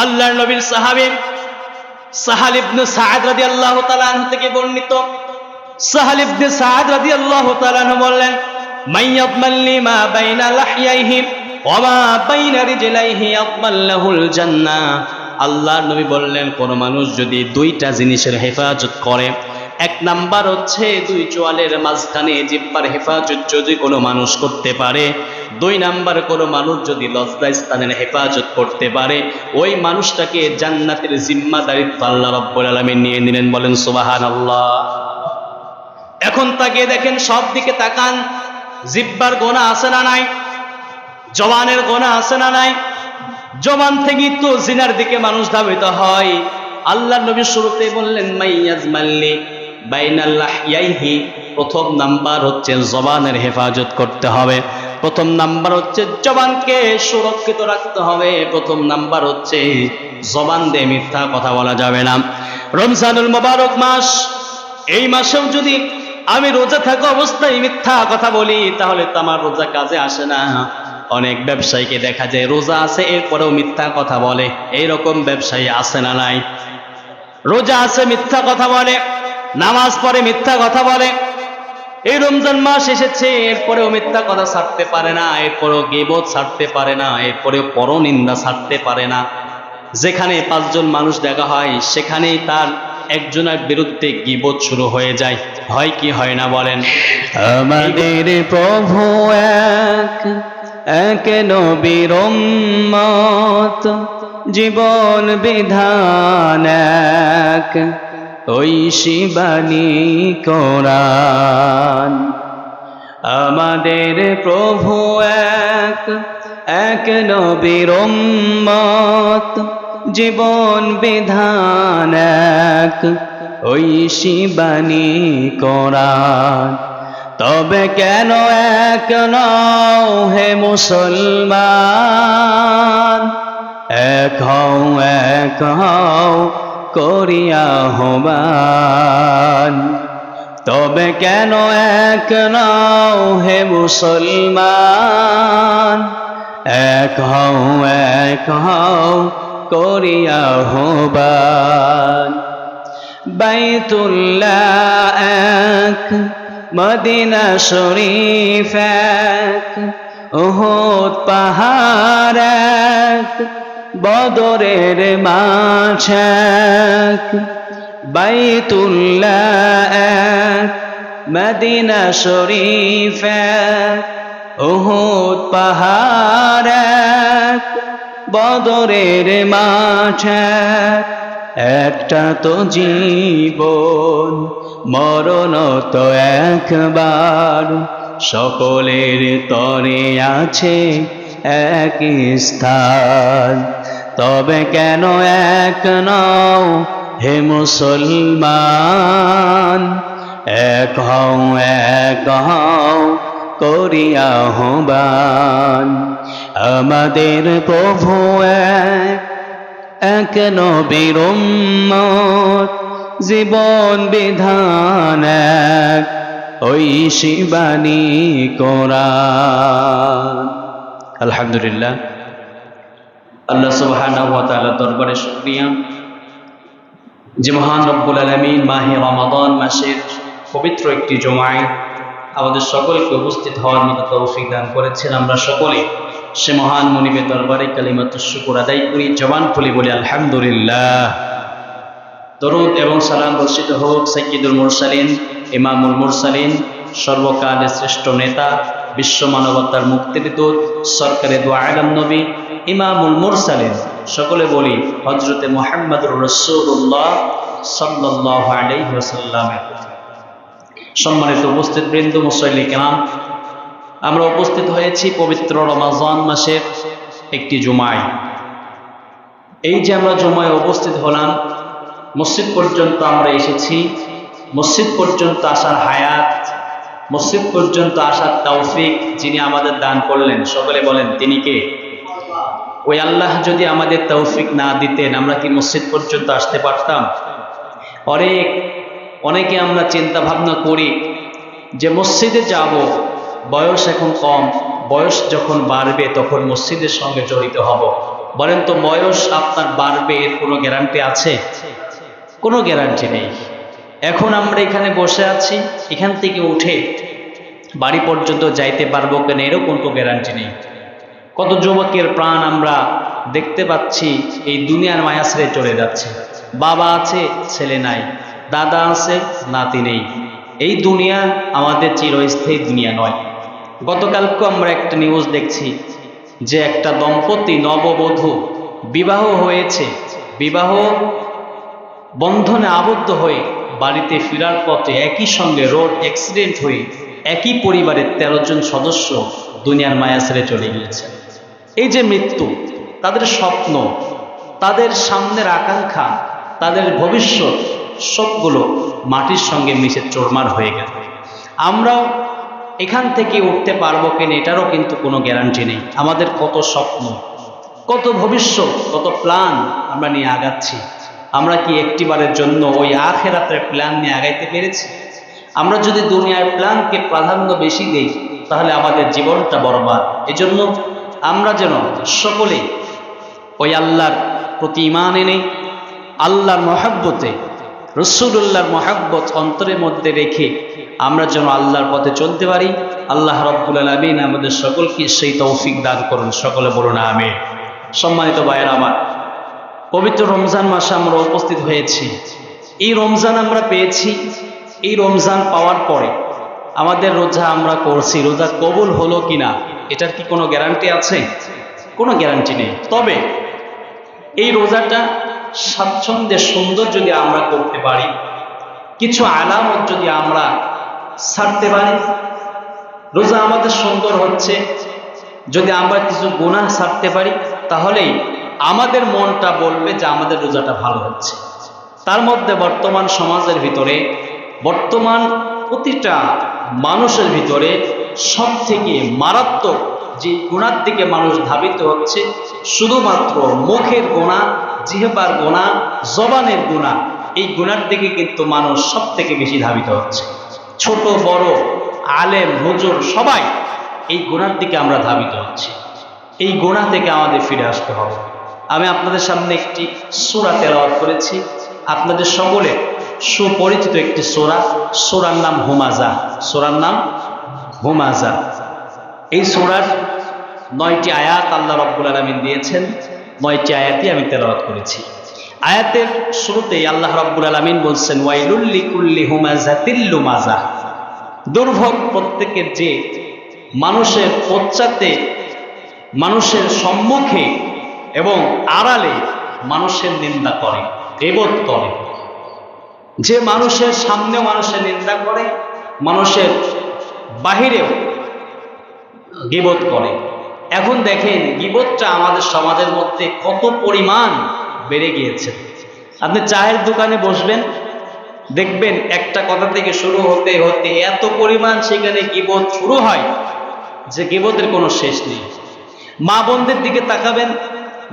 আল্লাহর নবীর সাহাবী সাহাল ইবনে সাদ রাদিয়াল্লাহু তাআলা আনহু থেকে বর্ণিত, সাহাল ইবনে সাদ রাদিয়াল্লাহু তাআলা আনহু বললেন, মাইয়াদমাল্লি মা বাইনা লাহইয়াইহি ওয়া মা বাইনা রিজলাইহি ইয়াদমাল্লাহুল জান্নাহ। আল্লাহর নবী বললেন, কোন মানুষ যদি দুইটা জিনিসের হেফাজত করে, এক নাম্বার হচ্ছে দুই চোয়ালের মাঝখানে জিহ্বার হেফাজত যদি কোনো মানুষ করতে পারে, দুই নাম্বার কোনো মানুষ যদি লজ্জাস্থানের হেফাজত করতে পারে, ওই মানুষটাকে জান্নাতের জিম্মাদারিত্ব আল্লাহ রাব্বুল আলামিন নিয়ে নিলেন। বলেন সুবহানাল্লাহ। এখন তাকিয়ে দেখেন, সব দিকে তাকান, জিহ্বার গোনা আছে না নাই? জবানের গোনা আছে না নাই? জবান থেকে তো জিনার দিকে মানুষ ধাবিত হয়। আল্লাহর নবী শুরুতেই বললেন, মাইয়াজমাল্লি বাইনাল লাহইয়াইহি, প্রথম নাম্বার হচ্ছে জবানের হেফাজত করতে হবে। প্রথম নাম্বার হচ্ছে জবানকে সুরক্ষিত রাখতে হবে। প্রথম নাম্বার হচ্ছে জবান দিয়ে মিথ্যা কথা বলা যাবে না। রমজানুল মুবারক মাস, এই মাসেও যদি আমি রোজা থাকা অবস্থায় মিথ্যা কথা বলি, তাহলে তো আমার রোজা কাজে আসে না। অনেক ব্যবসায়ীকে দেখা যায় রোজা আছে এরপরেও মিথ্যা কথা বলে। এইরকম ব্যবসায়ী আছে না নাই? রোজা আছে মিথ্যা কথা বলে, নামাজ পড়ে মিথ্যা কথা বলে। এই রমজান মাস এসেছে এরপরেও মিথ্যা কথা ছাড়তে পারে না, এরপরেও গীবত ছাড়তে পারে না, এরপরেও পরনিন্দা ছাড়তে পারে না। যেখানে পাঁচজন মানুষ দেখা হয় সেখানেই তার একজনের বিরুদ্ধে গীবত শুরু হয়ে যায়। হয় কি হয় না বলেন? আমাদের প্রভু এক নবীর উম্মত, জীবন বিধান এক, ঐশী বাণী কোরআন। আমাদের প্রভু এক নবীর উম্মত, জীবন বিধান এক, ঐশী বাণী কোরআন। তবে কেন এক নও হে মুসলমান, এক হও করিয়া আহ্বান। তবে কেন এক নও হে মুসলমান, এক হও করিয়া আহ্বান। বাইতুল্লাহ এক, মদিনা শরীফ এক, উহুদ পাহাড় এক, বদরের মাঠ এক। বাইতুল্লাহ এক, মদিনা শরীফ এক, উহুদ পাহাড় এক, বদরের মাঠ এক। একটা তো জীবন, মরণ তো একবার, সকলের তরে আছে এক স্থান। তবে কেন এক নও হে মুসলমান, এক হও করিয়া আহ্বান। আমাদের প্রভু এক নবীর উম্মত, জীবন বিধান এক, ঐশী বাণী কোরআন। আলহামদুলিল্লাহ, আল্লাহ সুবহানাহু ওয়া তাআলা দরবারে শুকরিয়া যে মহান রব্বুল আলামিন মাহে রমাদান মাসের পবিত্র একটি জুমায় আমাদের সকলকে উপস্থিত হওয়ার মতো তৌফিক দান করেছেন। আমরা সকলে সে মহান মুনিবের দরবারে কালিমাতুশ শুকর আদায় করি, জবান খুলে বলি আলহামদুলিল্লাহ। দরুদ এবং সালাম বর্ষিত হোক সাইয়্যিদুল মুরসালিন, ইমামুল মুরসালিন, সর্বকালের শ্রেষ্ঠ নেতা, বিশ্ব মানবতার মুক্তির দূত, সরকারে দু আলম নবী, ইমামুল মুরসালিন, সকলে বলি হযরতে মুহাম্মদুর রাসূলুল্লাহ সাল্লাল্লাহু আলাইহি ওয়াসাল্লাম। সম্মানিত উপস্থিত বৃন্দ, মুসল্লি কেরাম, আমরা উপস্থিত হয়েছি পবিত্র রমজান মাসের একটি জুমায়। এই যে আমরা জুমায় উপস্থিত হলাম, মসজিদ পর্যন্ত আমরা এসেছি, মসজিদ পর্যন্ত আসার হায়াত, মসজিদ পর্যন্ত আসার তৌফিক যিনি আমাদের দান করলেন, সকলে বলেন তিনি কে? ওই আল্লাহ যদি আমাদের তৌফিক না দিতেন আমরা কি মসজিদ পর্যন্ত আসতে পারতাম? অনেকে আমরা চিন্তা ভাবনা করি যে মসজিদে যাব, বয়স এখন কম, বয়স যখন বাড়বে তখন মসজিদের সঙ্গে জড়িত হব। বলেন তো বয়স আপনার বাড়বে এর কোনো গ্যারান্টি আছে? কোনো গ্যারান্টি নেই। এখন আমরা এখানে বসে আছি, এখান থেকে উঠে বাড়ি পর্যন্ত যাইতে পারবো কেন এরও কোনো গ্যারান্টি নেই। কত যুবকের প্রাণ আমরা দেখতে পাচ্ছি এই দুনিয়ার মায়া ছেড়ে চলে যাচ্ছে। বাবা আছে, ছেলে নাই, দাদা আছে, নাতি নেই। এই দুনিয়া আমাদের চিরস্থায়ী দুনিয়া নয়। গতকালকে আমরা একটা নিউজ দেখছি যে একটা দম্পতি নববধূ বিবাহ হয়েছে, বিবাহ বন্ধনে আবদ্ধ হয়ে বাড়িতে ফেরার পথে একই সঙ্গে রোড অ্যাক্সিডেন্ট হয়ে একই পরিবারের 13 জন সদস্য দুনিয়ার মায়া ছেড়ে চলে গিয়েছে। এই যে মৃত্যু, তাদের স্বপ্ন, তাদের সামনের আকাঙ্ক্ষা, তাদের ভবিষ্যৎ সবগুলো মাটির সঙ্গে মিশে চোরমার হয়ে গেল। আমরাও এখান থেকে উঠতে পারবো কিনা এটারও কিন্তু কোনো গ্যারান্টি নেই। আমাদের কত স্বপ্ন, কত ভবিষ্যৎ, কত প্ল্যান আমরা নিয়ে আগাচ্ছি। আমরা কি একটিবারের জন্য ওই আখিরাতের প্ল্যান নিয়ে আগাইতে পেরেছি? আমরা যদি দুনিয়ার প্ল্যানকে প্রাধান্য বেশি দেই তাহলে আমাদের জীবনটা বরবাদ। এজন্য আমরা যেন সকলেই ওই আল্লাহর প্রতি ঈমান এনে আল্লাহর মহব্বতে, রাসূলুল্লাহর মহব্বত অন্তরের মধ্যে রেখে আমরা যেন আল্লাহর পথে চলতে পারি। আল্লাহ রাব্বুল আলামিন আমাদের সকলকে সেই তৌফিক দান করুন। সকলে বলুন আমিন। সম্মানিত ভাইয়েরা আমার, পবিত্র রমজান মাসে আমরা উপস্থিত হয়েছি। এই রমজান আমরা পেয়েছি। এই রমজান পাওয়ার পরে আমাদের রোজা আমরা করছি, রোজা কবুল হলো কিনা এটার কি কোনো গ্যারান্টি আছে? কোনো গ্যারান্টি নেই। তবে এই রোজাটা স্বাচ্ছন্দ্যে সুন্দর যদি আমরা করতে পারি, কিছু আলামত যদি আমরা ছাড়তে পারি, রোজা আমাদের সুন্দর হচ্ছে, যদি আমরা কিছু গুনাহ ছাড়তে পারি, তাহলেই আমাদের মনটা বলবে যে আমাদের রোজাটা ভালো হচ্ছে। তার মধ্যে বর্তমান সমাজের ভিতরে, বর্তমান প্রতিটা মানুষের ভিতরে সব থেকে মারাত্মক যে গুনার দিকে মানুষ ধাবিত হচ্ছে, শুধুমাত্র মুখের গুনাহ, জিহ্বার গুনাহ, জবানের গুনাহ, এই গুনার দিকে কিন্তু মানুষ সব থেকে বেশি ধাবিত হচ্ছে। ছোট বড়, আলেম হুজুর সবাই এই গুনার দিকে আমরা ধাবিত হচ্ছি। এই গুনাহ থেকে আমাদের ফিরে আসতে হবে। আমি আপনাদের সামনে একটি সূরা তেলাওয়াত করেছি, আপনাদের সকলের সুপরিচিত একটি সূরা, সূরার নাম হুমাযা। সূরার নাম হুমাযা। এই সূরার 9টি আয়াত আল্লাহ রাব্বুল আলামিন দিয়েছেন। 9টি আয়াতই আমি তেলাওয়াত করেছি। আয়াতের শুরুতেই আল্লাহ রাব্বুল আলামিন বলছেন, ওয়াইলুল লিকুল্লি হুমাযাতিল লুমাযা। দুর্ভোগ প্রত্যেকের যে মানুষের পশ্চাতে, মানুষের সম্মুখে এবং আড়ালে মানুষের নিন্দা করে, গীবত করে। যে মানুষের সামনেও মানুষের নিন্দা করে, মানুষের বাহিরেও গীবত করে। এখন দেখেন গীবতটা আমাদের সমাজের মধ্যে কত পরিমাণ বেড়ে গিয়েছে। আপনি চায়ের দোকানে বসবেন, দেখবেন একটা কথা থেকে শুরু হতে হতে এত পরিমাণ সেখানে গীবত শুরু হয় যে গীবতের কোনো শেষ নেই। মা বোনদের দিকে তাকাবেন,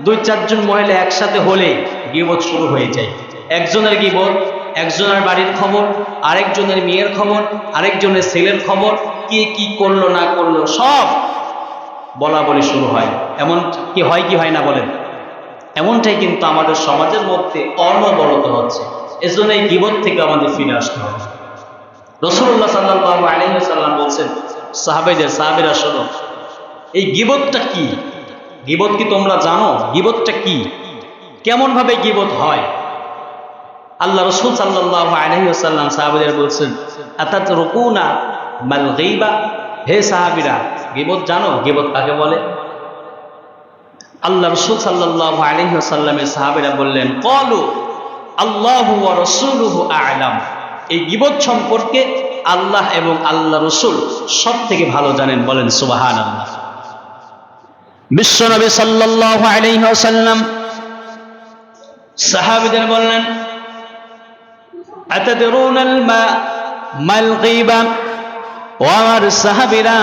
2-4 জন মহিলা একসাথে হলে গীবত শুরু হয়ে যায়। একজনের গীবত, একজনের বাড়ির খবর, আরেকজনের মেয়ের খবর, আরেকজনের ছেলের খবর, কে কি করলো না করলো সব বলা বলি শুরু হয়। এমন কি হয় কি হয় না বলেন? এমনটাই কিন্তু আমাদের সমাজের মধ্যে অনবরত হচ্ছে। এজন্য এই গীবত থেকে আমাদের ফিরে আসতে হবে। রাসূলুল্লাহ সাল্লাল্লাহু আলাইহি ওয়াসাল্লাম বলছেন সাহাবীরা শোনো, এই গীবতটা কি? গীবত কি তোমরা জানো? গীবতটা কি? কেমন ভাবে গীবত হয়? আল্লাহ রাসূল সাল্লাল্লাহু আলাইহি ওয়াসাল্লাম সাহাবীদের বলছেন, আতাতরুকুনা মাল গীবা। হে সাহাবীরা, গীবত জানো? গীবত কাকে বলে? আল্লাহ রাসূল সাল্লাল্লাহু আলাইহি ওয়াসাল্লামের সাহাবীরা বললেন, ক্বালু আল্লাহু ওয়া রাসূলুহু আ'লাম। এই গীবত সম্পর্কে আল্লাহ এবং আল্লাহ রাসূল সব থেকে ভালো জানেন। বলেন সুবহানাল্লাহ। বিশ্বনবী সাল্লাল্লাহু আলাইহি ওয়াসাল্লাম সাহাবীদের বললেন, আতাদরুনাল মাল গীবা। ও আমার সাহাবীরা,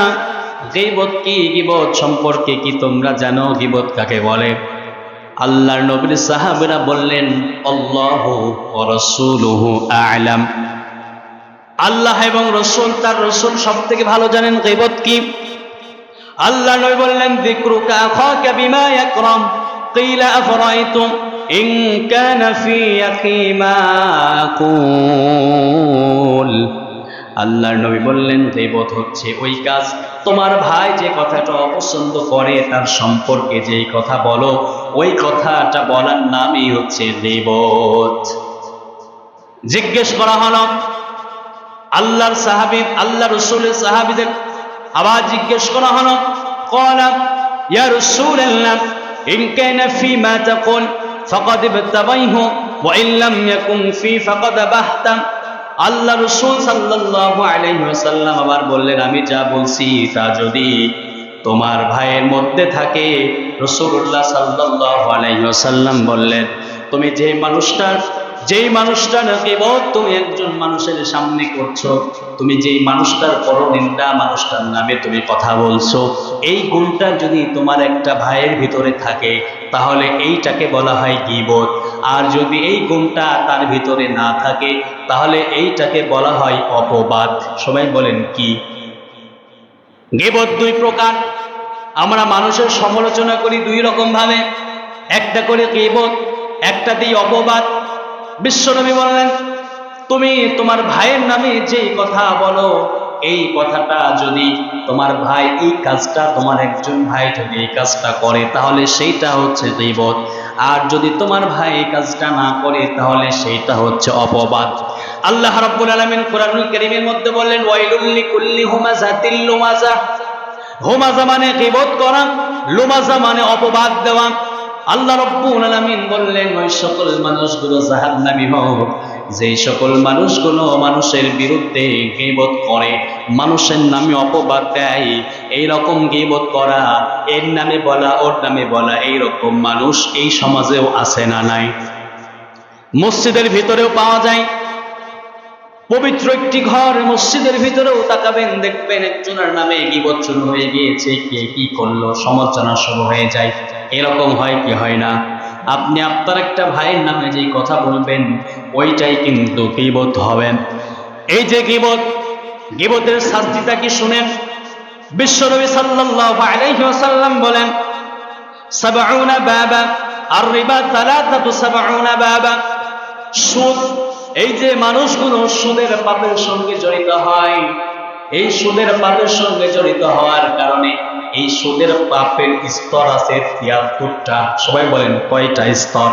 গীবত কি? গীবত সম্পর্কে কি তোমরা জানো? গীবত কাকে বলে? আল্লাহর নবীর সাহাবীরা বললেন, আল্লাহু ওয়া রাসূলুহু আ'লাম। আল্লাহ এবং রাসূল, তার রাসূল সব থেকে ভালো জানেন গীবত কি। আল্লাহ নবী বললেন, যিকরুকা আখাকা বিমা ইয়াকরাম। কিলা আফরাইতুম ইন কানা ফি আখি মা আকুল। আল্লাহর নবী বললেন, গীবত হচ্ছে ওই কাজ, তোমার ভাই যে কথাটা অপছন্দ করে তার সম্পর্কে যেই কথা বলো, ওই কথাটা বলার নামই হচ্ছে গীবত। জিজ্ঞেস করা হলো আল্লাহর সাহাবী, আল্লাহ রাসূলের সাহাবীদের আবার জিজ্ঞেস করা হলো, ক্বালা ইয়া রাসূলাল্লাহ ইন কানা ফি মা তাকুল ফাকাদ ইবতাবাইহু ওয়া ইন লাম ইয়াকুন ফি ফাকাদ বাহতা। আল্লাহ রাসূল সাল্লাল্লাহু আলাইহি ওয়াসাল্লাম আবার বললেন, আমি যা বলছি তা যদি তোমার ভাইয়ের মধ্যে থাকে। রাসূলুল্লাহ সাল্লাল্লাহু আলাইহি ওয়াসাল্লাম বললেন, তুমি যেই মানুষটার গীবত তুমি একজন মানুষের সামনে করছো, তুমি যেই মানুষটার পরনিন্দা, মানুষটার নামে তুমি কথা বলছো, এই গুণটা যদি তোমার একটা ভাইয়ের ভিতরে থাকে তাহলে এইটাকে বলা হয় গীবত। আর যদি এই গুণটা তার ভিতরে না থাকে তাহলে এইটাকে বলা হয় অপবাদ। সবাই বলেন কি? গীবত দুই প্রকার। আমরা মানুষের সমালোচনা করি দুই রকম ভাবে, একটা করে গীবত, একটা দিয়ে অপবাদ। বিশ্বনবী বললেন, তুমি তোমার ভাইয়ের নামে যেই কথা বলো, এই কথাটা যদি তোমার ভাই, এই কাজটা তোমার একজন ভাই যদি এই কাজটা করে তাহলে সেইটা হচ্ছে গীবত। আর যদি তোমার ভাই এই কাজটা না করে তাহলে সেইটা হচ্ছে অপবাদ। আল্লাহ রাব্বুল আলামিন কোরআনুল কারীমের মধ্যে বললেন, ওয়াইলুল লিকুল্লি হুমাযাতিল লুমাযা। হুমাযা মানে গীবত করা, লুমাযা মানে অপবাদ দেওয়া। আল্লাহ রাব্বুল আলামিন বললেন, ওই সকল মানুষগুলো জাহান্নামী হোক যেই সকল মানুষগুলো মানুষের বিরুদ্ধে গীবত করে, মানুষের নামে অপবাদ দেয়। এই রকম গীবত করা, এর নামে বলা, ওর নামে বলা, এই রকম মানুষ এই সমাজেও আছে না নাই? মসজিদের ভিতরেও পাওয়া যায়। পবিত্র একটি ঘর, মসজিদের ভিতরেও তাকাবেন, দেখবেন একজনের নামে গীবত শুরু হয়ে গিয়েছে, কে কি করলো সমালোচনা শুরু হয়ে যায়। এরকম হয় কি হয় না? আপনি আপনার একটা ভাইয়ের নামে যেই কথা বলবেন ওইটাই কিন্তু গীবত হবে। এই যে গীবত, গীবতের শাস্তিটা কি শুনেন। বিশ্বনবী সাল্লাল্লাহু আলাইহি ওয়াসাল্লাম বলেন, ৭০ বাবা আর রিবা ৭৭ বাবা। সুদ, এই যে মানুষগুলো সুদের পাপের সঙ্গে জড়িত হয়, এই সুদের পাপের সঙ্গে জড়িত হওয়ার কারণে এই সুদের পাপের স্তর আছে ৭৩টা। সবাই বলেন কয়টা স্তর?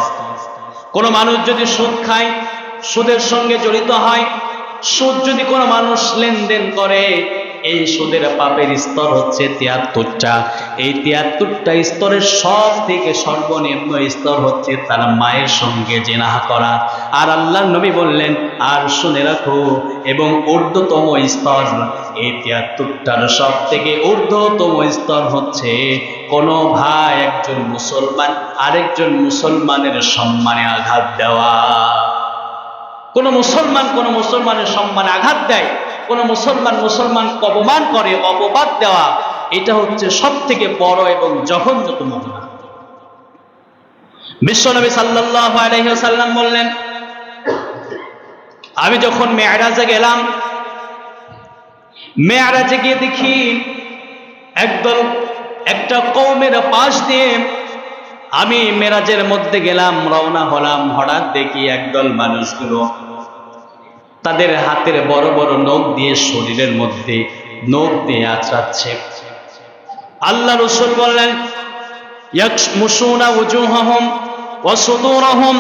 কোন মানুষ যদি সুদ খায়, সুদের সঙ্গে জড়িত হয়, সুদ যদি কোনো মানুষ লেনদেন করে, এই সুদের পাপের স্তর হচ্ছে ৭৩টা। এই ৭৩টা স্তরের সব থেকে সর্বনিম্ন স্তর হচ্ছে তার মায়ের সঙ্গে জিনাহ করা। আর আল্লাহর নবী বললেন, আর শুনে রাখো, এবং ঊর্ধ্বতম স্তর, এই ৭৩টার সব থেকে ঊর্ধ্বতম স্তর হচ্ছে কোন ভাই, একজন মুসলমান আরেকজন মুসলমানের সম্মানে আঘাত দেওয়া। কোন মুসলমানের সম্মানে আঘাত দেয়, কোন মুসলমানকে অপমান করে, অপবাদ দেওয়া, এটা হচ্ছে সব থেকে বড় এবং জঘন্যতম গুনাহ। বিশ্বনবী সাল্লাল্লাহু আলাইহি ওয়াসাল্লাম বললেন, আমি যখন মেরাজে গেলাম, মেরাজে গিয়ে দেখি একটা কওমের পাশ দিয়ে আমি মেরাজের মধ্যে গেলাম, রওনা হলাম। হঠাৎ দেখি একদল মানুষগুলো তাদের হাতের বড় বড় নখ দিয়ে শরীরের মধ্যে নখ দিয়ে আঁচড়াচ্ছে। আল্লাহ রাসূল বললেন, ইয়াকমুশুনা ওয়াজুহাহুম ওয়া সুদুরহুম।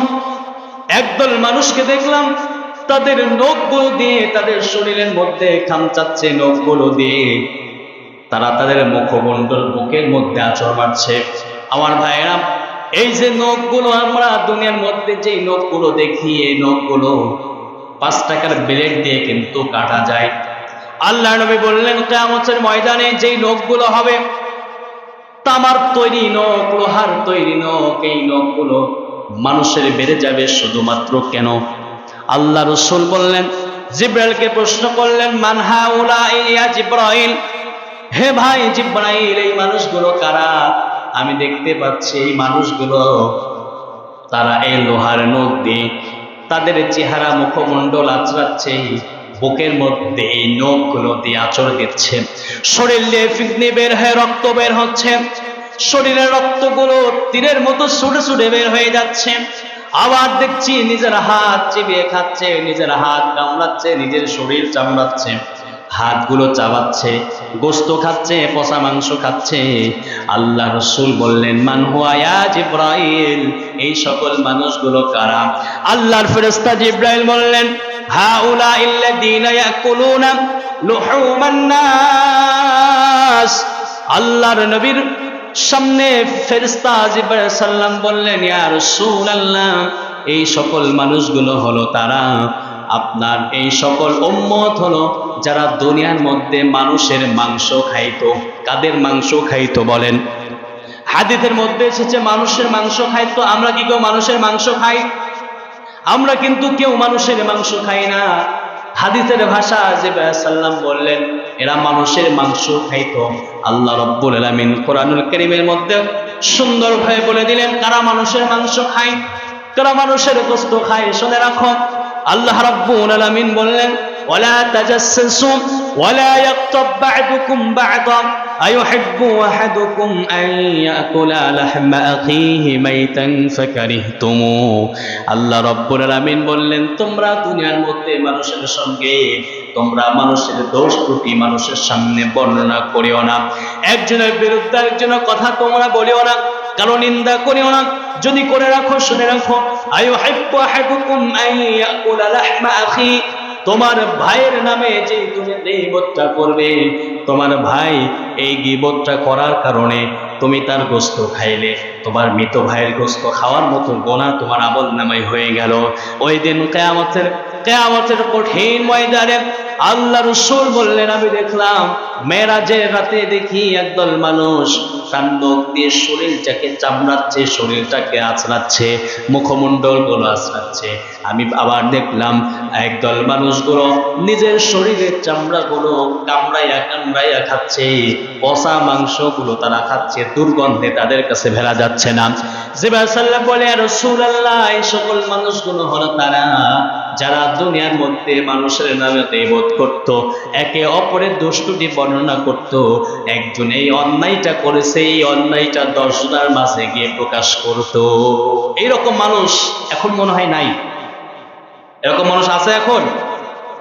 একদল মানুষকে দেখলাম তাদের নখগুলো দিয়ে তাদের শরীরের মধ্যে খামচাচ্ছে, নখগুলো দিয়ে তারা তাদের মুখমণ্ডল, বুকের মধ্যে আঁচড় মারছে। আমার ভাইয়েরা, এই যে নখগুলো আমরা দুনিয়ার মধ্যে যে নখগুলো দেখি, এই নখগুলো ৫ টাকার ব্লেড দিয়ে কিন্তু কাটা যায়। আল্লাহর নবী বললেন, কিয়ামতের ময়দানে যেই নখগুলো হবে তামার তৈরি নখ, লোহার তৈরি নখ, এই নখগুলো মানুষের বেড়ে যাবে শুধুমাত্র কেন? আল্লাহ রাসূল বললেন, জিবরাইলকে প্রশ্ন করলেন, মান হাউলাই ইয়া জিবরাইল, হে ভাই জিবরাইল, এই মানুষগুলো কারা? আমি দেখতে পাচ্ছি এই মানুষগুলো তারা এই লোহার নখ দিয়ে তাদের চেহারা, মুখমণ্ডল আঁচড়াচ্ছে, বুকের মধ্যে এই নখগুলো দিয়ে আঁচড় দিচ্ছে, শরীর দিয়ে ফিটনি বের হয়ে রক্ত বের হচ্ছে, শরীরের রক্তগুলো তীরের মতো ছুটে ছুটে বের হয়ে যাচ্ছে। আবার দেখছি নিজের হাত চিবিয়ে খাচ্ছে, নিজের হাত কামড়াচ্ছে, নিজের শরীর চামড়াচ্ছে, হাতগুলো চাবাচ্ছে, গোস্ত খাচ্ছে, পচা মাংস খাচ্ছে। আল্লাহ রাসূল বললেন, মান হুয়া ইয়া জিবরাইল, এই সকল মানুষগুলো কারা? আল্লাহর ফেরেশতা জিবরাইল বললেন, হাউলা ইল্লাযীনা ইয়াকুলুনা লুহুমান নাস। আল্লাহর নবীর সামনে ফেরেশতা জিবরাইল সাল্লাম বললেন, ইয়া রাসূলুল্লাহ, এই সকল মানুষগুলো হলো তারা, আপনার এই সকল উম্মত হলো যারা দুনিয়ার মধ্যে মানুষের মাংস খাইতো। কাদের মাংস খাইতো বলেন? হাদিসের মধ্যে এসেছে মানুষের মাংস খাইতো। আমরা কি কেউ মানুষের মাংস খাই? আমরা কিন্তু কেউ মানুষের মাংস খাই না। হাদিসের ভাষা জিবরাইল সাল্লাম বললেন, এরা মানুষের মাংস খাইতো। আল্লাহ রাব্বুল আলামিন কোরআনুল কারীমের মধ্যে সুন্দরভাবে বলে দিলেন কারা মানুষের মাংস খায়, কারা মানুষের গোশত খায়। শুনে রাখো, আল্লাহ রাব্বুল আলামিন বললেন, ওয়ালা তাজাসসু ওয়ালা ইয়াগতাব বা'দুকুম বা'দান আইয়ুহিব্বু আহাদুকুম আন ইয়াকুলা লাহমা আখিহি মাইতান ফাকারিহতুমু। আল্লাহ রাব্বুল আলামিন বললেন, তোমরা দুনিয়ার মধ্যে মানুষের সঙ্গে তোমরা মানুষের দোষ ত্রুটি মানুষের সামনে বর্ণনা করিও না। একজনের বিরুদ্ধে আরেকজনের কথা তোমরা বলিও না, কারো নিন্দা করিও না। যদি করে রাখো, শুনে রাখো, আইয়ুহিব্বু আহাদুকুম আন ইয়াকুলা লাহমা আখি, তোমার ভাইয়ের নামে যে তুমি গীবতটা করবে, তোমার ভাই এই গীবতটা করার কারণে তুমি তার গোশত খাইলে, তোমার মৃত ভাইয়ের গোশত খাওয়ার মতো গুনাহ তোমার আমলনামায় হয়ে গেল। ওই দিন কিয়ামতের কঠিন ময়দানে আল্লাহ রাসূল বললেন, আমি দেখলাম মেরাজের রাতে দেখি একদল মানুষ তার নখ দিয়ে শরীরটাকে চামড়াচ্ছে, শরীরটাকে আঁচড়াচ্ছে, মুখমণ্ডলগুলো আঁচড়াচ্ছে। আমি আবার দেখলাম একদল মানুষগুলো নিজের শরীরের চামড়াগুলো কামড়াইয়া খাচ্ছে, পচা মাংসগুলো তারা খাচ্ছে, দুর্গন্ধে তাদের কাছে ভেলা যাচ্ছে না। জিবরাইল সাল্লাল্লাহু বলে, ইয়া রাসূলুল্লাহ, এই সকল মানুষগুলো হলো তারা যারা দুনিয়ার মধ্যে মানুষের নামে গীবত করত, একে অপরের দোষটুটি বর্ণনা করত। একজন এই অন্যায়টা করেছে, এই অন্যায়টা 10 জনের মাঝে গিয়ে প্রকাশ করত। এইরকম মানুষ এখন মনে হয় নাই। এরকম মানুষ আছে এখন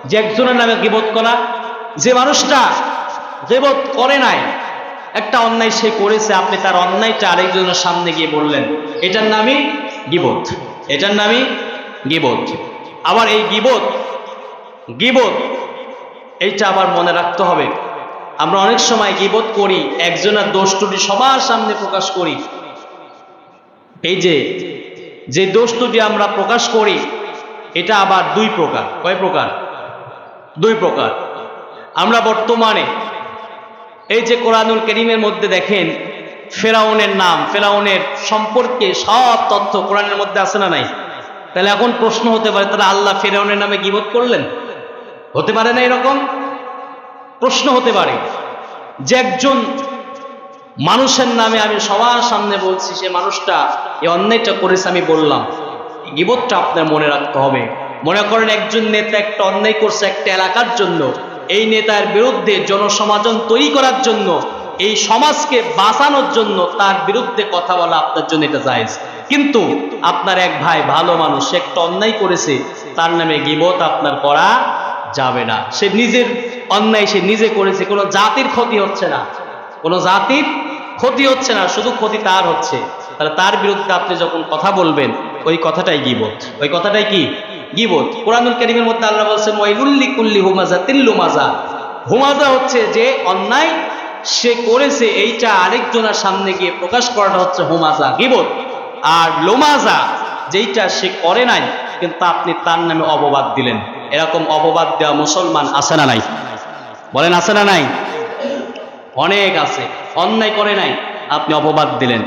যে একজনের নামে গীবত করা? যে মানুষটা গীবত করে নাই, একটা অন্যায় সে করেছে, আপনি তার অন্যায়টা আরেকজনের সামনে গিয়ে বললেন, এটার নামই গীবত, এটার নামই গীবত। আবার এই গীবত এইটা আবার মনে রাখতে হবে, আমরা অনেক সময় গীবত করি, একজনের দোষ ত্রুটি সবার সামনে প্রকাশ করি। এই যে দোষ ত্রুটি আমরা প্রকাশ করি, এটা আবার 2 প্রকার। কয় প্রকার? 2 প্রকার। আমরা বর্তমানে এই যে কোরআনুল কারীমের মধ্যে দেখেন ফেরাউনের নাম, ফেরাউনের সম্পর্কে সব তথ্য কোরআনের মধ্যে আছে না নাই? তাহলে এখন প্রশ্ন হতে পারে, তাহলে আল্লাহ ফেরাউনের নামে গীবত করলেন? হতে পারে না? এরকম প্রশ্ন হতে পারে যে একজন মানুষের নামে আমি সবার সামনে বলছি, সে মানুষটা এই অন্যায়টা করেছে, আমি বললাম, গীবতটা আপনার মনে রাখতে হবে। মনে করেন একজন নেতা একটা অন্যায় করছে একটা এলাকার জন্য, এই নেতার বিরুদ্ধে জনসমাজন তৈরি করার জন্য, এই সমাজকে বাঁচানোর জন্য তার বিরুদ্ধে কথা বলা আপনার জন্য এটা জায়েজ। কিন্তু আপনার এক ভাই ভালো মানুষ, সে একটা অন্যায় করেছে, তার নামে গীবত আপনার করা যাবে না। সে নিজের অন্যায় সে নিজে করেছে, কোনো জাতির ক্ষতি হচ্ছে না, কোনো জাতির ক্ষতি হচ্ছে না, শুধু ক্ষতি তার হচ্ছে। তাহলে তার বিরুদ্ধে আপনি যখন কথা বলবেন, ওই কথাটাই গীবত। ওই কথাটাই কি? গীবত। কোরআনুল কারীমের মধ্যে আল্লাহ বলছেন, ওয়াইলুল লিকুল্লি হুমাযাতিল লুমাযা। হুমাযা হচ্ছে যে অন্যায় সে করেছে, এইটা আরেকজনের সামনে গিয়ে প্রকাশ করাটা হচ্ছে হুমাযা, গীবত। আর লুমাযা যেইটা সে করে নাই কিন্তু আপনি তার নামে অপবাদ দিলেন। এরকম অপবাদ দেওয়া মুসলমান আছে না নাই? বলেন, আছে না নাই? অনেক আছে। অন্যায় করে নাই, আপনি অপবাদ দিলেন,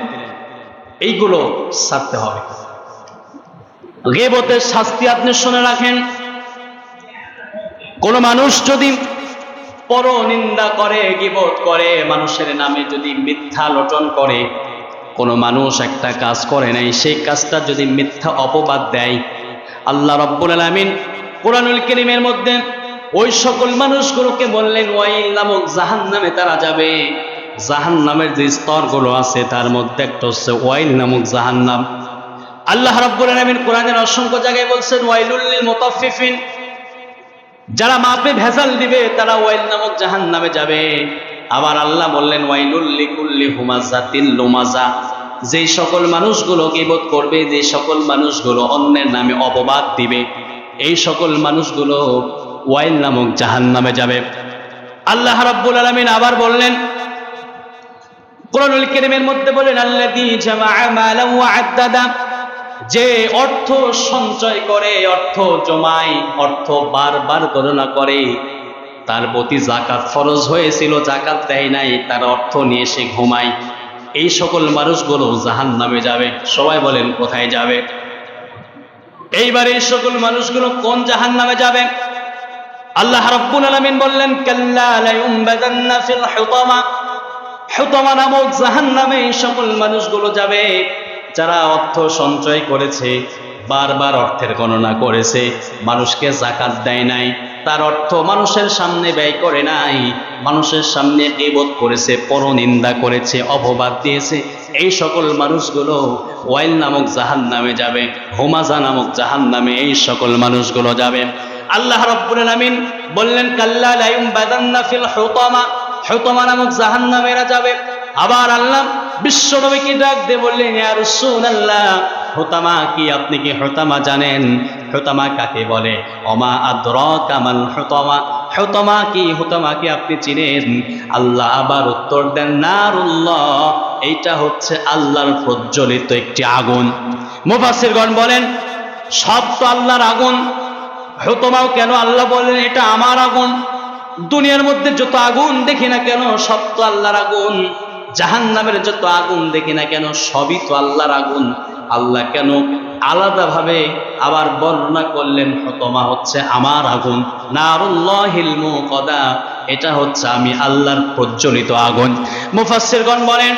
এইগুলো ছাড়তে হবে। গীবতের শাস্তি আপনি শুনে রাখেন। কোন মানুষ যদি পরনিন্দা করে, গীবত করে, মানুষের নামে যদি মিথ্যা লোটন করে, কোন মানুষ একটা কাজ করে নাই, সেই কাজটা যদি মিথ্যা অপবাদ দেয়, আল্লাহ রাব্বুল আলামিন কোরআনুল কারীমের মধ্যে ওই সকল মানুষগুলোকে বললেন, ওয়াইল নামক জাহান্নামে তারা যাবে। জাহান্নামের যে স্তরগুলো আছে তার মধ্যে একটা হচ্ছে ওয়াইল নামক জাহান্নাম। আল্লাহ রাব্বুল আলামিন কোরআনের অসংখ্য জায়গায় বলছেন ওয়াইলুল লিল মুতাফফিফিন, যারা মাপে ভেজাল দিবে তারা ওয়াইল নামক জাহান্নামে যাবে। আবার আল্লাহ বললেন ওয়াইলুল লিকুল্লি হুমাযাতিল লুমাযা, যেই সকল মানুষগুলো গীবত করবে, যে সকল মানুষগুলো অন্যের নামে অপবাদ দিবে, এই সকল মানুষগুলো ওয়াইল নামক জাহান্নামে যাবে। আল্লাহ রাব্বুল আলামিন আবার বললেন কোরআনুল কারীমের মধ্যে বলেন আল্লাযী জামাআ মালান ওয়া আদ্দাদা, যে অর্থ সঞ্চয় করে, অর্থ জমায়, অর্থ বারবার গণনা করে, তার প্রতি যাকাত ফরজ হয়েছিল যাকাত দেয় নাই, তার অর্থ নিয়ে সে ঘুমায়, এই সকল মানুষগুলো জাহান্নামে যাবে। সবাই বলেন কোথায় যাবে? এইবার এই সকল মানুষগুলো কোন জাহান্নামে যাবে? আল্লাহ রাব্বুল আলামিন বললেন কাল্লা লা ইউমবাদান্না ফিল হুতামা, হুতামা নামক জাহান্নামে এই সকল মানুষগুলো যাবে যারা অর্থ সঞ্চয় করেছে, বারবার অর্থের গণনা করেছে, মানুষকে যাকাত দেয় নাই, তার অর্থ মানুষের সামনে ব্যয় করে নাই, মানুষের সামনে গীবত করেছে, পরনিন্দা করেছে, অপবাদ দিয়েছে, এই সকল মানুষগুলো ওয়াইল নামক জাহান্নামে যাবে, হুমাযা নামক জাহান্নামে এই সকল মানুষগুলো যাবে। আল্লাহ রাব্বুল আলামিন বললেন কাল্লা লা ইউমবাদান্না ফিল হুতামা, হুতামা নামক জাহান্নামেরা যাবে। আবার আল্লাহ বিশ্ব নবীকে ডাক দিয়ে বললেন ইয়া রাসূলুল্লাহ, হুতামা কি, আপনি কি হুতামা জানেন? হুতামা কাকে বলে? ওমা আদরাকা মাল হুতামা, হুতামা কি, হুতামা কি আপনি চিনেন? আল্লাহ আবার উত্তর দেন নারুল্লাহ, এইটা হচ্ছে আল্লাহর প্রজ্বলিত একটি আগুন। মুফাসসিরগণ বলেন সব তো আল্লাহর আগুন, হুতামাও কেন আল্লাহ বলেন এটা আমার আগুন? দুনিয়ার মধ্যে যত আগুন দেখি না কেন সব তো আল্লাহর আগুন, জাহান্নামের যত আগুন দেখি না কেন সবই তো আল্লাহর আগুন। আল্লাহ কেন আলাদাভাবে আবার বর্ণনা করলেন হুতামা হচ্ছে আমার আগুন, নারুল্লাহিল মুকাদা, এটা হচ্ছে আমি আল্লাহর প্রজ্বলিত আগুন। মুফাসসিরগণ বলেন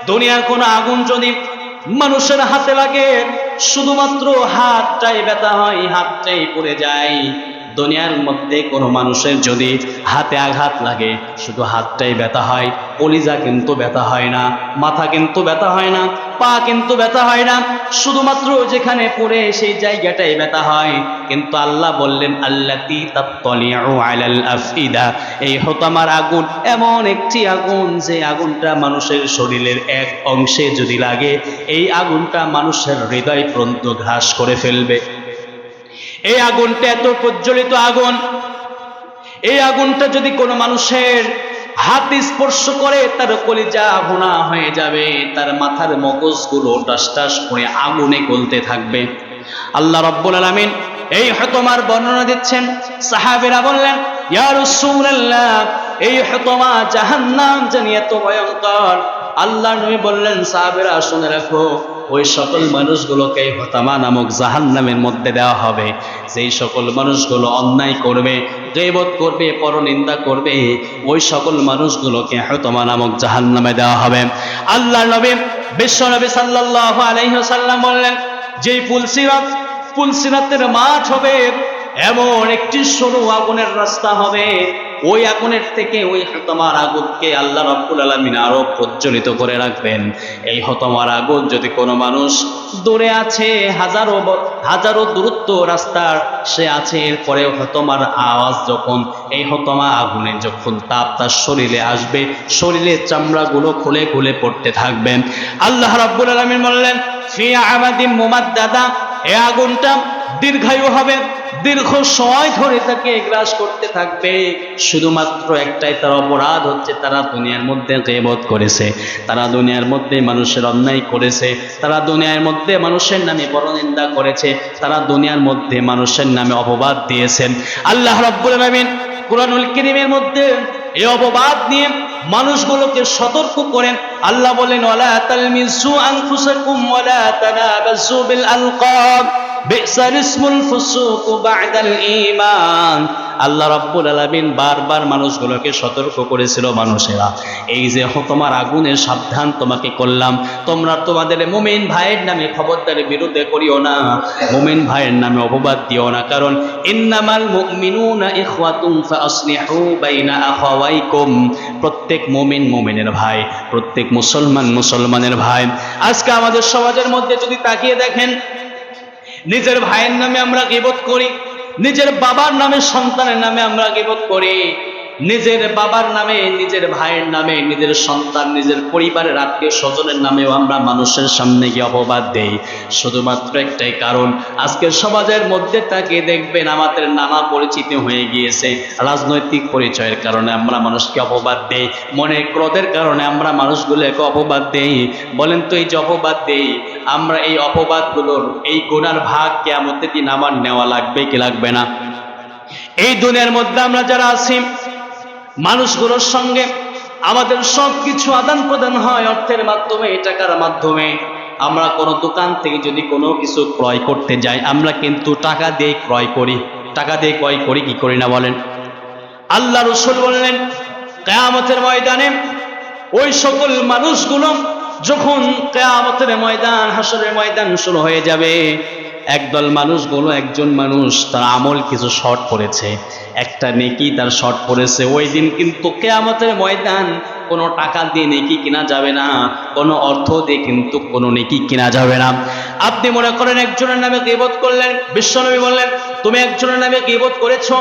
দুনিয়ার কোন আগুন যদি মানুষের হাতে লাগে শুধুমাত্র হাতটাই ব্যথা হয়, হাতটাই পুড়ে যায়। দুনিয়ার মধ্যে কোনো মানুষের যদি হাতে আঘাত লাগে শুধু হাতটাই ব্যথা হয়, কলিজা কিন্তু ব্যথা হয় না, মাথা কিন্তু ব্যথা হয় না, পা কিন্তু ব্যথা হয় না, শুধুমাত্র যেখানে পড়ে সেই জায়গাটাই ব্যথা হয়। কিন্তু আল্লাহ বললেন আল্লাতী তাত্তালিউ আলাল আফইদা, এই হুতামার আগুন এমন একটি আগুন যে আগুনটা মানুষের শরীরের এক অংশে যদি লাগে এই আগুনটা মানুষের হৃদয় পর্যন্ত ঘাস করে ফেলবে। এই আগুনটা এত প্রজ্বলিত আগুন, এই আগুনটা যদি কোনো মানুষের হাত স্পর্শ করে তার কলিজা ভুনা হয়ে যাবে, তার মাথার মগজগুলো টাস টাস করে আগুনে গলতে থাকবে। আল্লাহ রাব্বুল আলামিন এই হুতামার বর্ণনা দিচ্ছেন। সাহাবীরা বললেন ইয়া রাসূলুল্লাহ, এই হুতামা জাহান্নাম জানি এত ভয়ঙ্কর। আল্লাহর নবী বললেন সাহাবীরা শুনে রাখো, ওই সকল মানুষগুলোকে হুতামা নামক জাহান্নামের মধ্যে দেওয়া হবে যেই সকল মানুষগুলো অন্যায় করবে, গীবত করবে, পরনিন্দা করবে, ওই সকল মানুষগুলোকে হুতামা নামক জাহান্নামে দেওয়া হবে। আল্লাহর নবী বিশ্বনবী সাল্লাল্লাহু আলাইহি ওয়াসাল্লাম বললেন যেই পুলসিরাতের মাঠ হবে এমন একটি সরু আগুনের রাস্তা হবে, ওই আগুনের থেকে ওই হুতামার আগুনকে আল্লাহ রাব্বুল আলামিন আরো প্রজ্বলিত করে রাখবেন। এই হুতামার আগুন যদি কোনো মানুষ দূরে আছে, হাজারো দূরত্ব রাস্তার সে আছে, এরপরে হুতামার আওয়াজ যখন এই হুতামা আগুনে যখন তাপ তার শরীরে আসবে, শরীরের চামড়াগুলো খুলে খুলে পড়তে থাকবেন। আল্লাহ রাব্বুল আলামিন বললেন ফি আমাদিম মুমাদ্দাদা, এই আগুনটা দীর্ঘায়ু হবে, দীর্ঘ সময় ধরে তাকে গ্রাস করতে থাকবে। শুধুমাত্র একটাই তার অপরাধ হচ্ছে তারা দুনিয়ার মধ্যে গীবত করেছে, তারা দুনিয়ার মধ্যে মানুষের অন্যায় করেছে, তারা দুনিয়ার মধ্যে মানুষের নামে পরনিন্দা করেছে, তারা দুনিয়ার মধ্যে মানুষের নামে অপবাদ দিয়েছেন। আল্লাহ রাব্বুল আলামিন কুরআনুল কারীমের মধ্যে এই অপবাদ নিয়ে মানুষগুলোকে সতর্ক করেন। আল্লাহ বলেন ওয়ালা তালমিজু আনফুসাকুম ওয়ালা তানাবাজু বিল আলকাব, বিসাল ইসমুল ফুসুকু বা'দাল ঈমান। আল্লাহ রাব্বুল আলামিন বারবার মানুষগুলোকে সতর্ক করেছিল, মানুষেরা এই যে তোমার আগুনের সাবধান তোমাকে করলাম, তোমরা তোমাদের মুমিন ভাইয়ের নামে খবরদার বিরুদ্ধে করিও না, মুমিন ভাইয়ের নামে অপবাদ দিও না, কারণ ইন্নামাল মুমিনুনা ইখওয়াতুন ফাআসলিহু বাইনা আখাওয়াইকুম। প্রত্যেক মুমিন মুমিনের ভাই, প্রত্যেক মুসলমান মুসলমানের ভাই। আজকে আমাদের সমাজের মধ্যে যদি তাকিয়ে দেখেন, নিজের ভাইয়ের নামে আমরা গীবত করি, নিজের বাবার নামে সন্তানের নামে আমরা গীবত করি, নিজের বাবার নামে নিজের ভাইয়ের নামে নিজের সন্তান নিজের পরিবারের আত্মীয় স্বজনের নামেও আমরা মানুষের সামনে গিয়ে অপবাদ দেই। শুধুমাত্র একটাই কারণ, আজকের সমাজের মধ্যে তাকে দেখবেন আমাদের নানা পরিচিতি হয়ে গিয়েছে। রাজনৈতিক পরিচয়ের কারণে আমরা মানুষকে অপবাদ দেই, মনে ক্রোধের কারণে আমরা মানুষগুলোকে অপবাদ দেই। বলেন তো এই যে অপবাদ দেই আমরা, এই অপবাদগুলোর এই গুনার ভাগ কিয়ামতের দিন আমার নেওয়া লাগবে কি লাগবে না? এই দুনিয়ার মধ্যে আমরা যারা আছি, মানুষগুলোর সঙ্গে আমাদের সবকিছু আদান প্রদান হয় অর্থের মাধ্যমে, টাকার মাধ্যমে। আমরা কোনো দোকান থেকে যদি কোনো কিছু ক্রয় করতে যাই, আমরা কিন্তু টাকা দিয়ে ক্রয় করি। টাকা দিয়ে ক্রয় করি কি করি না বলেন? আল্লাহ রাসূল বললেন, কিয়ামতের ময়দানে ওই সকল মানুষগুলো যখন কিয়ামতের ময়দান, হাসরের ময়দান শুরু হয়ে যাবে, একদল মানুষগুলো, একজন মানুষ তার আমল কিছু শর্ট পড়েছে, একটা নেকি তার শর্ট পড়েছে। ওই দিন কিন্তু কিয়ামতের ময়দান কোনো টাকা দিয়ে নেকি কিনা যাবে না, কোনো অর্থ দিয়ে কিন্তু কোনো নেকি কিনা যাবে না। আপনি মনে করেন একজনের নামে গীবত করলেন, বিশ্বনবী বললেন তুমি একজনের নামে গীবত করেছো,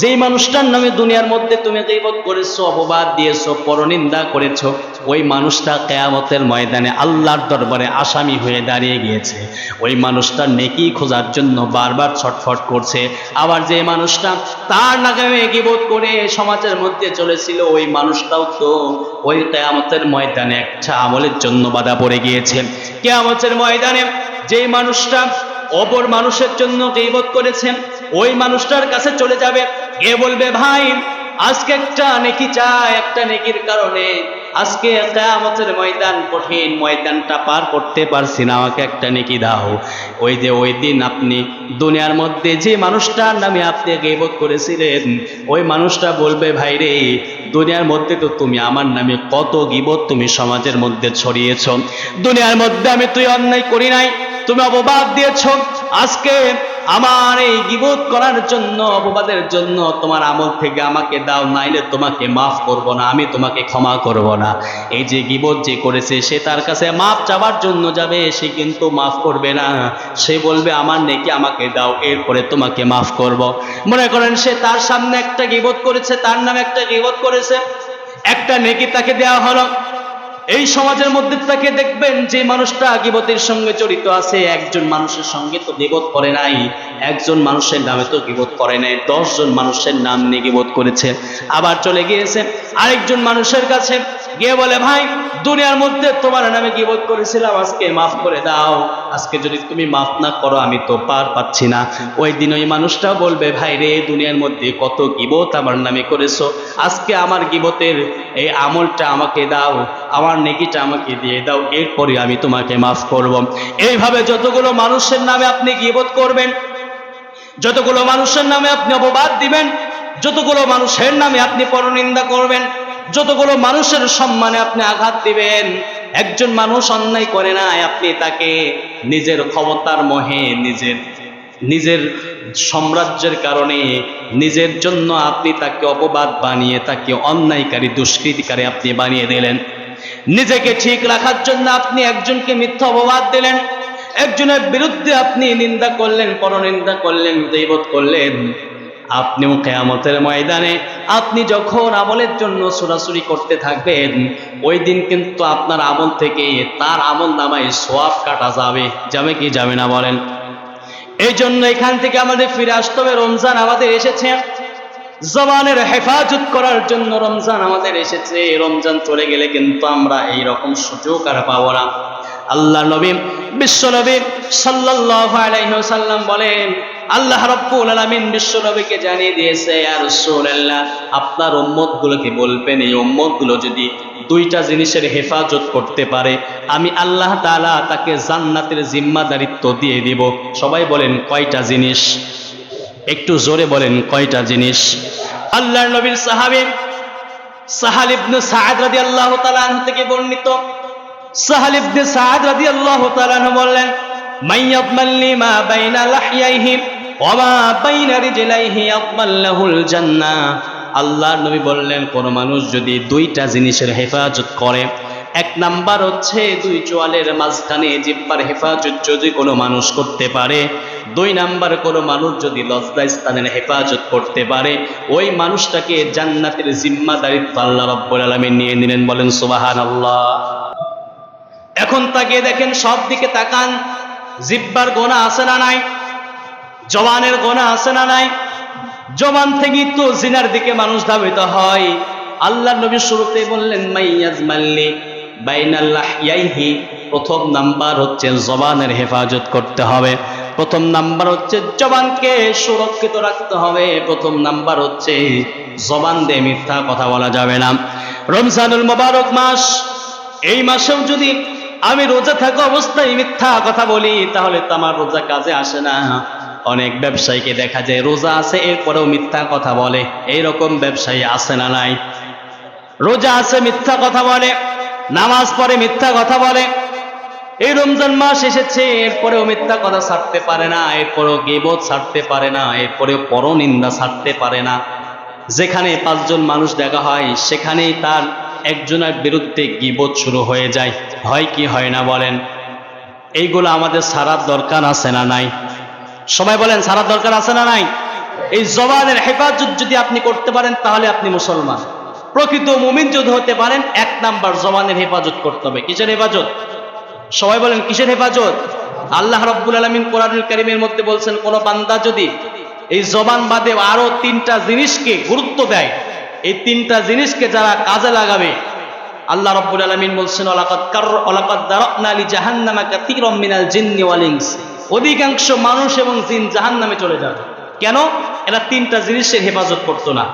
যেই মানুষটার নামে দুনিয়ার মধ্যে তুমি গীবত করেছো, অপবাদ দিয়েছো, পরনিন্দা করেছো, ওই মানুষটা কিয়ামতের ময়দানে আল্লাহর দরবারে আসামি হয়ে দাঁড়িয়ে গিয়েছে। ওই মানুষটার নেকি খোঁজার জন্য বারবার ছটফট করছে। আবার যে মানুষটা তার নামে গীবত করে সমাজের মধ্যে চলেছিল, ওই মানুষটাও তো ওই কিয়ামতের ময়দানে একটা আমলের জন্য বাধা পড়ে গিয়েছে। কিয়ামতের ময়দানে যেই মানুষটা অপর মানুষের জন্য গীবত করেছেন, ওই মানুষটার কাছে চলে যাবে, এ বলবে ভাই আজকে একটা নেকি চাই, একটা নেকির কারণে আজকে কিয়ামতের ময়দান, কঠিন ময়দানটা পার করতে পারছি না, আমাকে একটা নেকি দাও। ওই যে ওই দিন আপনি দুনিয়ার মধ্যে যে মানুষটার নামে আপনি গীবত করেছিলেন, ওই মানুষটা বলবে ভাই রে, দুনিয়ার মধ্যে তো তুমি আমার নামে কত গীবত তুমি সমাজের মধ্যে ছড়িয়েছ, দুনিয়ার মধ্যে আমি তুই অন্যায় করি নাই, তুমি অপবাদ দিয়েছ, আজকে আমার এই গীবত করার জন্য, অপবাদের জন্য তোমার আমল থেকে আমাকে দাও, নাইলে তোমাকে মাফ করব না, আমি তোমাকে ক্ষমা করব না। এই যে গীবত যে করেছে, সে তার কাছে মাফ চাওয়ার জন্য যাবে, সে কিন্তু মাফ করবে না, সে বলবে আমার নেকি আমাকে দাও, এরপরে তোমাকে মাফ করব। মনে করেন সে তার সামনে একটা গীবত করেছে, তার নামে একটা গীবত করেছে, একটা নেকি তাকে দেওয়া হলো। এই সমাজের মধ্যে তাকে দেখবেন যে মানুষটা গীবতের সঙ্গে জড়িত আছে, একজন মানুষের সঙ্গে তো গীবত করে নাই, একজন মানুষের নামে তো গীবত করে নাই, 10 জন মানুষের নাম নিয়ে গীবত করেছে। আবার চলে গিয়েছে আরেকজন মানুষের কাছে, গিয়ে বলে ভাই দুনিয়ার মধ্যে তোমার নামে গীবত করেছিলাম, আজকে মাফ করে দাও, আজকে যদি তুমি মাফ না করো আমি তো পার পাচ্ছি না। ওই দিন ওই মানুষটা বলবে ভাই রে, দুনিয়ার মধ্যে কত গীবত আমার নামে করেছো, আজকে আমার গীবতের এই আমলটা আমাকে দাও, আমার নেকিটা আমাকে দিয়ে দাও, এরপরে আমি তোমাকে মাফ করব। এইভাবে যতগুলো মানুষের নামে আপনি গীবত করবেন, যতগুলো মানুষের নামে আপনি অপবাদ দিবেন, যতগুলো মানুষের নামে আপনি পরনিন্দা করবেন, যতগুলো মানুষের সম্মানে আপনি আঘাত দিবেন, একজন মানুষ অন্যায় করে না, আপনি তাকে নিজের ক্ষমতার মোহে, নিজের সাম্রাজ্যের কারণে, নিজের জন্য আপনি তাকে অপবাদ বানিয়ে, তাকে অন্যায়কারী, দুষ্কৃতিকারী আপনি বানিয়ে দিলেন। নিজেকে ঠিক রাখার জন্য আপনি একজনকে মিথ্যা অপবাদ দিলেন, একজনের বিরুদ্ধে আপনি নিন্দা করলেন, পরনিন্দা করলেন, গীবত করলেন। আপনিও কিয়ামতের ময়দানে আপনি যখন আমলের জন্য ছোটাছুটি করতে থাকবেন, ওই দিন কিন্তু আপনার আমল থেকে তার আমল নামায় সওয়াব কাটা যাবে, যাবে কি যাবে না বলেন? এই জন্য এখান থেকে আমাদের ফিরে আসতে হবে। রমজান আমাদের এসেছে জবানের হেফাজত করার জন্য, রমজান আমাদের এসেছে। রমজান চলে গেলে কিন্তু আমরা এই রকম সুযোগ আর পাবো না। আল্লাহ নবী বিশ্ব নবী সাল্লাল্লাহু আলাইহি ওয়াসাল্লাম বলেন, আল্লাহ রাব্বুল আলামিন বিশ্ব নবীকে জানিয়ে দিয়েছে, ইয়া রাসূলুল্লাহ, আপনার উম্মতগুলোকে বলবেন এই উম্মতগুলো যদি দুইটা জিনিসের হেফাজত করতে পারে, আমি আল্লাহ তাআলা তাকে জান্নাতের জিম্মাদারিত্ব দিয়ে দিব। সবাই বলেন কয়টা জিনিস? একটু জোরে বলেন কয়টা জিনিস? আল্লাহর নবীর সাহাবী সাহাল ইবনে সাআদ রাদিয়াল্লাহু তাআলা আনহু থেকে বর্ণিত, সাহাল ইবনে সাআদ রাদিয়াল্লাহু তাআলা আনহু বললেন, মান ইয়াদমাল্লি মা বাইনা লাহইয়াইহি ওয়া মা বাইনা রিজলাইহি ইয়াদমাল্লাহুল জান্নাহ। আল্লাহর নবী বললেন, কোন মানুষ যদি দুইটা জিনিসের হেফাজত করে, এক নাম্বার হচ্ছে দুই চোয়ালের মাঝখানে জিহ্বার হেফাজত যদি কোনো মানুষ করতে পারে, দুই নাম্বার কোনো মানুষ যদি লজ্জাস্থানের হেফাজত করতে পারে, ওই মানুষটাকে জান্নাতের জিম্মাদারিত্ব আল্লাহ রাব্বুল আলামিন নিয়ে নিলেন। বলেন সুবহানাল্লাহ। এখন তাকিয়ে দেখেন, সব দিকে তাকান, জিহ্বার গোনা আছে না নাই? জবানের গোনা আছে না নাই? জবান থেকে তো জিনার দিকে মানুষ ধাবিত হয়। আল্লাহ নবী শুরুতেই বললেন, মাইয়াজমাল্লি বাইনাল লাহইয়াইহি, প্রথম নাম্বার হচ্ছে জবানের হেফাজত করতে হবে। প্রথম নাম্বার হচ্ছে জবানকে সুরক্ষিত রাখতে হবে। প্রথম নাম্বার হচ্ছে জবান দিয়ে মিথ্যা কথা বলা যাবে না। রমজানুল মুবারক মাস, এই মাসেও যদি আমি রোজা থাকা অবস্থায় মিথ্যা কথা বলি, তাহলে তো আমার রোজা কাজে আসে না। অনেক ব্যবসায়ীকে দেখা যায় রোজা আছে এরপরেও মিথ্যা কথা বলে, এইরকম ব্যবসায়ী আছে না নাই? রোজা আছে মিথ্যা কথা বলে, নামাজ পড়ে মিথ্যা কথা বলে, এই রমজান মাস এসেছে এরপরেও মিথ্যা কথা ছাড়তে পারে না, এরপরেও গীবত ছাড়তে পারে না, এরপরেও পরনিন্দা ছাড়তে পারে না। যেখানে পাঁচজন মানুষ দেখা হয় সেখানেই তার একজনের বিরুদ্ধে গীবত শুরু হয়ে যায়। হয় কি হয় না বলেন? এইগুলো আমাদের ছাড়ার দরকার আছে না নাই? সবাই বলেন ছাড়ার দরকার আছে না নাই? এই জবানের হেফাজত যদি আপনি করতে পারেন তাহলে আপনি মুসলমান। প্রকৃত মুমিন যদি হতে পারেন, এক নাম্বার জবানের হেফাজত করতে হবে। কিসের হেফাজত? সবাই বলেন কিসের হেফাজত? আল্লাহ রাব্বুল আলামিন কোরআনুল কারীমের মধ্যে বলছেন, কোন বান্দা যদি এই জবান বাদে আরো তিনটা জিনিসকে গুরুত্ব দেয়, এই তিনটা জিনিসকে যারা কাজে লাগাবে, আল্লাহ রাব্বুল আলামিন বলছেন, ওয়ালাকাদ দারানা লি জাহান্নামা কাসীরাম মিনাল জিন্নি ওয়াল ইনস, অধিকাংশ মানুষ এবং জিন জাহান্নামে চলে যাবে। কেন? এরা তিনটা জিনিসের হেফাজত করতো না।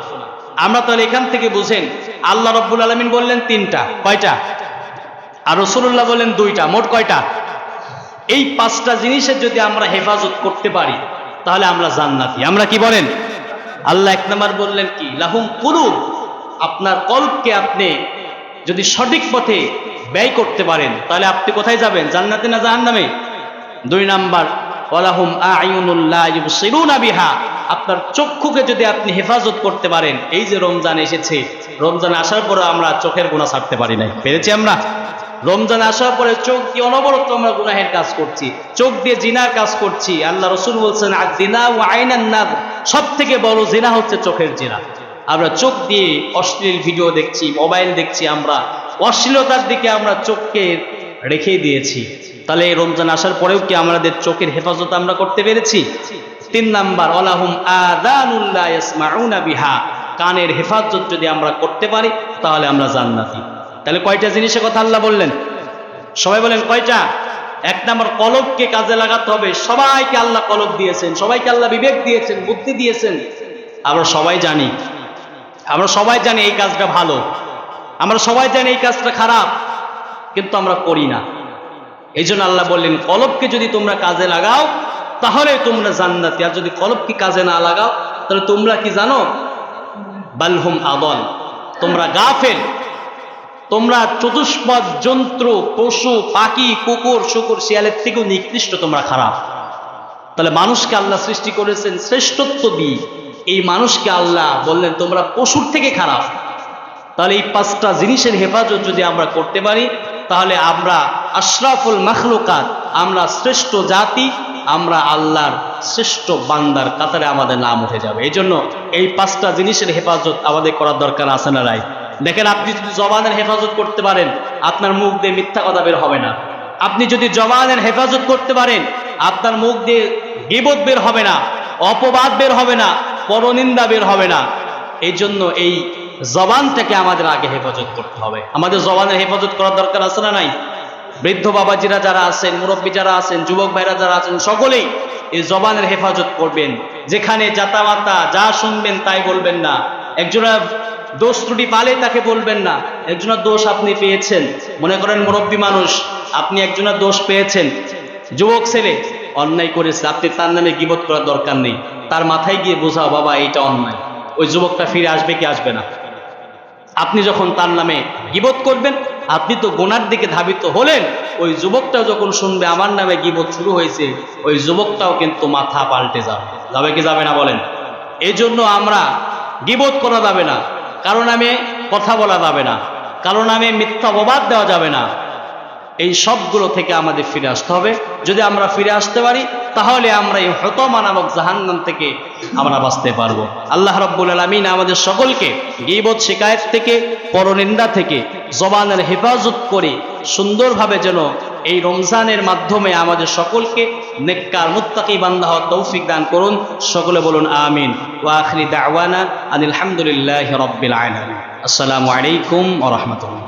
আমরা তাহলে এখান থেকে বুঝেন, আল্লাহ রাব্বুল আলামিন বললেন তিনটা, কয়টা? আর রাসূলুল্লাহ বললেন দুইটা, মোট কয়টা? এই পাঁচটা জিনিসের যদি আমরা হেফাজত করতে পারি তাহলে আমরা জান্নাতি। আমরা কি বলেন? আল্লাহ এক নাম্বার বললেন কি? লাহুম কুলুব, আপনার কলবকে আপনি যদি সঠিক পথে ব্যয় করতে পারেন তাহলে আপনি কোথায় যাবেন? জান্নাতে না জাহান্নামে? দুই নাম্বার, ওয়ালাহুম আ'য়ুনুল লা ইউবসিরুনা বিহা, আপনার চক্ষুকে যদি আপনি হেফাজত করতে পারেন। এই যে রমজান এসেছে, রমজান আসার পরে আমরা চোখের গুনাহ ছাড়তে পারি নাই, পেরেছি আমরা? রমজান আসার পরে চোখ দিয়ে অনবরত আমরা গুনাহের কাজ করছি, চোখ দিয়ে জিনার কাজ করছি। আল্লাহ রাসূল বলছেন, আয-যিনা ওয়া আইনান নাদ, সবথেকে বড় জিনা হচ্ছে চোখের জিনা। আমরা চোখ দিয়ে অশ্লীল ভিডিও দেখছি, মোবাইল দেখছি, আমরা অশ্লীলতার দিকে আমরা চোখকে রেখে দিয়েছি। তাহলে এই রমজান আসার পরেও কি আমাদের চোখের হেফাজত আমরা করতে পেরেছি? তিন নাম্বার, ওয়ালাহুম আযানুল লা ইয়াসমাউনা বিহা, কানের হেফাজত যদি আমরা করতে পারি তাহলে আমরা জান্নাতি। তাহলে কয়টা জিনিসের কথা আল্লাহ বললেন? সবাই বলেন কয়টা? এক নাম্বার, কলবকে কাজে লাগাতে হবে। সবাইকে আল্লাহ কলব দিয়েছেন, সবাইকে আল্লাহ বিবেক দিয়েছেন, বুদ্ধি দিয়েছেন। আমরা সবাই জানি এই কাজটা ভালো, আমরা সবাই জানি এই কাজটা খারাপ, কিন্তু আমরা করি না। এই জন্য আল্লাহ বললেন, কলবকে যদি তোমরা কাজে লাগাও তাহলে তোমরা জান্নাতি। আর যদি কলবকে কাজে না লাগাও তাহলে তোমরা কি জানো? বালহুম আদল, তোমরা গাফেল, তোমরা চতুষ্পদ জন্তু, পশু, পাখি, কুকুর, শুকুর, শিয়ালের থেকেও নিকৃষ্ট, তোমরা খারাপ। তাহলে মানুষকে আল্লাহ সৃষ্টি করেছেন শ্রেষ্ঠত্ব দিয়ে, এই মানুষকে আল্লাহ বললেন তোমরা পশুর থেকে খারাপ। তাহলে এই পাঁচটা জিনিসের হেফাজত যদি আমরা করতে পারি তাহলে আমরা আশরাফুল মাখলুকাত, আমরা শ্রেষ্ঠ জাতি, আমরা আল্লাহর শ্রেষ্ঠ বান্দার কাতারে আমাদের নাম উঠে যাবে। এই জন্য এই পাঁচটা জিনিসের হেফাজত আমাদের করার দরকার আছে না নাই? দেখেন, আপনি যদি জবানের হেফাজত করতে পারেন আপনার মুখ দিয়ে মিথ্যা কথা বের হবে না। আপনি যদি জবানের হেফাজত করতে পারেন আপনার মুখ দিয়ে গীবত বের হবে না, অপবাদ বের হবে না, পরনিন্দা বের হবে না। এই জন্য এই জবানটাকে আমাদের আগে হেফাজত করতে হবে। আমাদের জবানের হেফাজত করার দরকার আছে না নাই? বৃদ্ধ বাবাজিরা যারা আছেন, মুরব্বী যারা আছেন, যুবক ভাইরা যারা আছেন, সকলেই এই জবানের হেফাজত করবেন। যেখানে জাতামাতা যা শুনবেন তাই বলবেন না। একজনা দোষ ত্রুটি পালে তাকে বলবেন না। একজনের দোষ আপনি পেয়েছেন, মনে করেন মুরব্বী মানুষ, আপনি একজনের দোষ পেয়েছেন, যুবক ছেলে অন্যায় করেছে, আপনি তার নামে গীবত করার দরকার নেই। তার মাথায় গিয়ে বোঝাও, বাবা এইটা অন্যায়। ওই যুবকটা ফিরে আসবে কি আসবে না? আপনি যখন তার নামে গীবত করবেন, আপনি তো গুনার দিকে ধাবিত হলেন। ওই যুবকটাও যখন শুনবে আমার নামে গীবত শুরু হয়েছে, ওই যুবকটাও কিন্তু মাথা পাল্টে যাবে কি যাবে না বলেন? এই জন্য আমরা গীবত করা যাবে না, কারণ নামে কথা বলা যাবে না, কারণ নামে মিথ্যা অপবাদ দেওয়া যাবে না। এই সবগুলো থেকে আমাদের ফিরে আসতে হবে। যদি আমরা ফিরে আসতে পারি, তাহলে আমরা এই হতমা নামক জাহান্নাম থেকে আমরা বাঁচতে পারবো। আল্লাহ রাব্বুল আলামিন আমাদের সকলকে গীবত, শিকায়েত থেকে, পরনিন্দা থেকে জবানের হেফাজত করে সুন্দরভাবে যেন এই রমজানের মাধ্যমে আমাদের সকলকে নেককার মুত্তাকি বান্দা হওয়ার তৌফিক দান করুন। সকলে বলুন আমিন। ওয়া আখিরি দাওয়ানা আনিল হামদুলিল্লাহি রাব্বিল আলামিন। আসসালামু আলাইকুম ওয়া রাহমাতুল্লাহ।